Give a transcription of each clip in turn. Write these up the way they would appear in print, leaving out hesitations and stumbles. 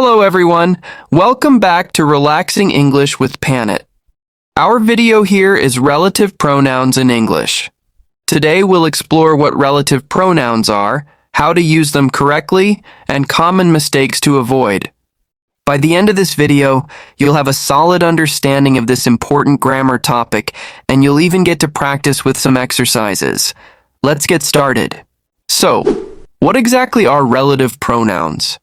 Hello everyone, welcome back to Relaxing English with Panit. Our video here is relative pronouns in English. Today we'll explore what relative pronouns are, how to use them correctly, and common mistakes to avoid. By the end of this video, you'll have a solid understanding of this important grammar topic, and you'll even get to practice with some exercises. Let's get started. So, what exactly are relative pronouns?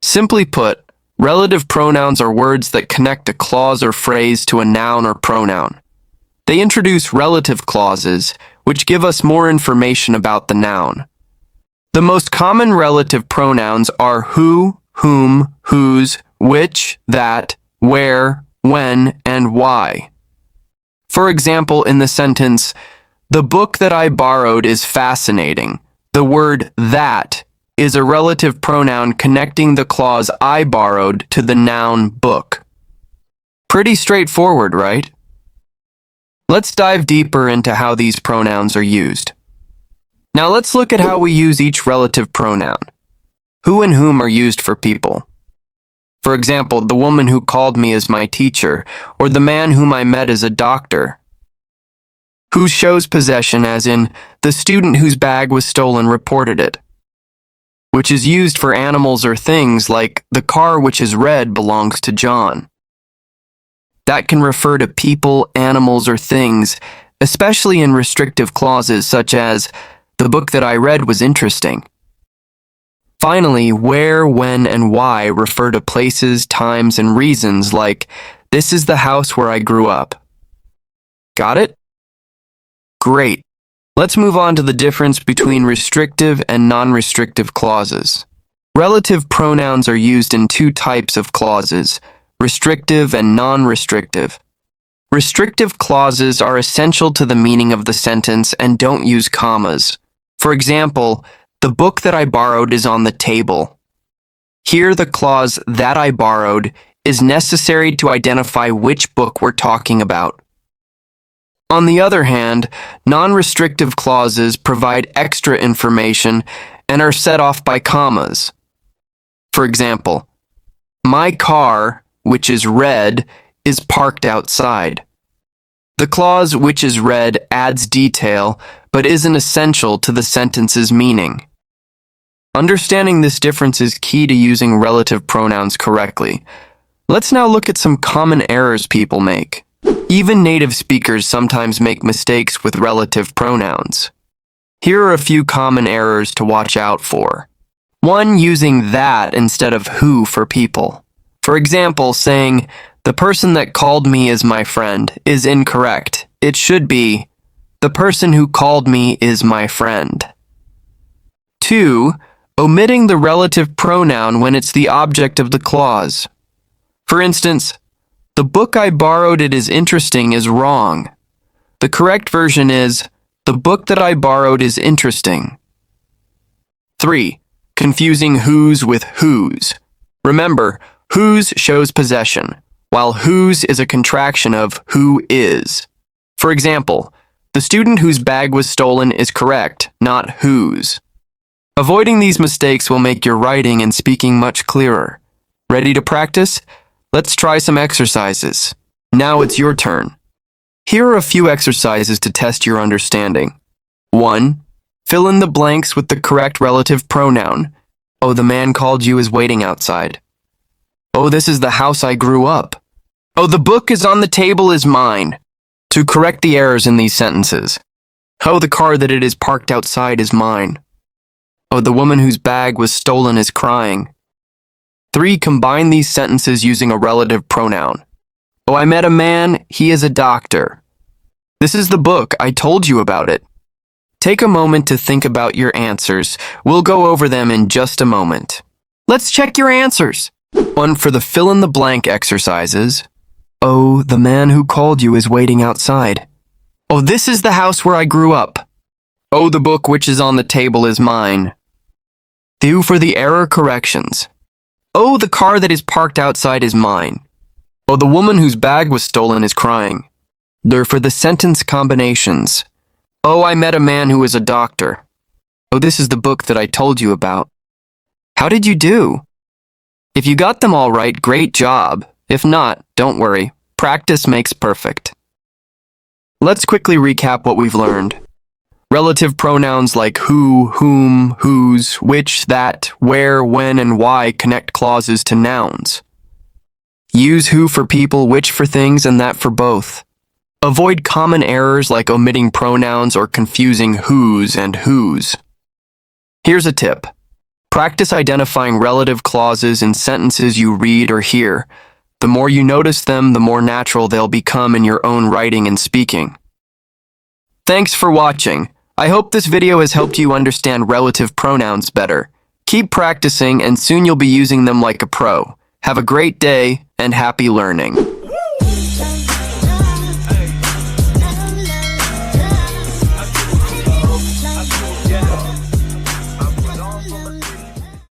Simply put, relative pronouns are words that connect a clause or phrase to a noun or pronoun. They introduce relative clauses, which give us more information about the noun. The most common relative pronouns are who, whom, whose, which, that, where, when, and why. For example, in the sentence, "The book that I borrowed is fascinating," the word that is a relative pronoun connecting the clause I borrowed to the noun book. Pretty straightforward, right? Let's dive deeper into how these pronouns are used. Now let's look at how we use each relative pronoun. Who and whom are used for people. For example, the woman who called me is my teacher, or the man whom I met is a doctor. Who shows possession, as in, the student whose bag was stolen reported it, which is used for animals or things like the car which is red belongs to John. That can refer to people, animals, or things, especially in restrictive clauses such as, the book that I read was interesting. Finally, where, when, and why refer to places, times, and reasons like, this is the house where I grew up. Got it? Great. Let's move on to the difference between restrictive and non-restrictive clauses. Relative pronouns are used in two types of clauses, restrictive and non-restrictive. Restrictive clauses are essential to the meaning of the sentence and don't use commas. For example, the book that I borrowed is on the table. Here, the clause that I borrowed is necessary to identify which book we're talking about. On the other hand, non-restrictive clauses provide extra information and are set off by commas. For example, my car, which is red, is parked outside. The clause which is red adds detail, but isn't essential to the sentence's meaning. Understanding this difference is key to using relative pronouns correctly. Let's now look at some common errors people make. Even native speakers sometimes make mistakes with relative pronouns. Here are a few common errors to watch out for. 1. Using that instead of who for people. For example, saying, the person that called me is my friend is incorrect. It should be, the person who called me is my friend. 2. Omitting the relative pronoun when it's the object of the clause. For instance, the book I borrowed it is interesting is wrong. The correct version is, the book that I borrowed is interesting. 3. Confusing whose with whose. Remember, whose shows possession, while whose is a contraction of who is. For example, the student whose bag was stolen is correct, not whose. Avoiding these mistakes will make your writing and speaking much clearer. Ready to practice? Let's try some exercises. Now it's your turn. Here are a few exercises to test your understanding. 1. Fill in the blanks with the correct relative pronoun. Oh, the man called you is waiting outside. Oh, this is the house I grew up. Oh, the book is on the table is mine. To correct the errors in these sentences. Oh, the car that it is parked outside is mine. Oh, the woman whose bag was stolen is crying. 3. Combine these sentences using a relative pronoun. Oh, I met a man, he is a doctor. This is the book, I told you about it. Take a moment to think about your answers. We'll go over them in just a moment. Let's check your answers. 1. For the fill-in-the-blank exercises. Oh, the man who called you is waiting outside. Oh, this is the house where I grew up. Oh, the book which is on the table is mine. 2. For the error corrections. Oh, the car that is parked outside is mine. Oh, the woman whose bag was stolen is crying. They're for the sentence combinations. Oh, I met a man who is a doctor. Oh, this is the book that I told you about. How did you do? If you got them all right, great job. If not, don't worry. Practice makes perfect. Let's quickly recap what we've learned. Relative pronouns like who, whom, whose, which, that, where, when, and why connect clauses to nouns. Use who for people, which for things, and that for both. Avoid common errors like omitting pronouns or confusing whose and whose. Here's a tip. Practice identifying relative clauses in sentences you read or hear. The more you notice them, the more natural they'll become in your own writing and speaking. Thanks for watching. I hope this video has helped you understand relative pronouns better. Keep practicing and soon you'll be using them like a pro. Have a great day and happy learning.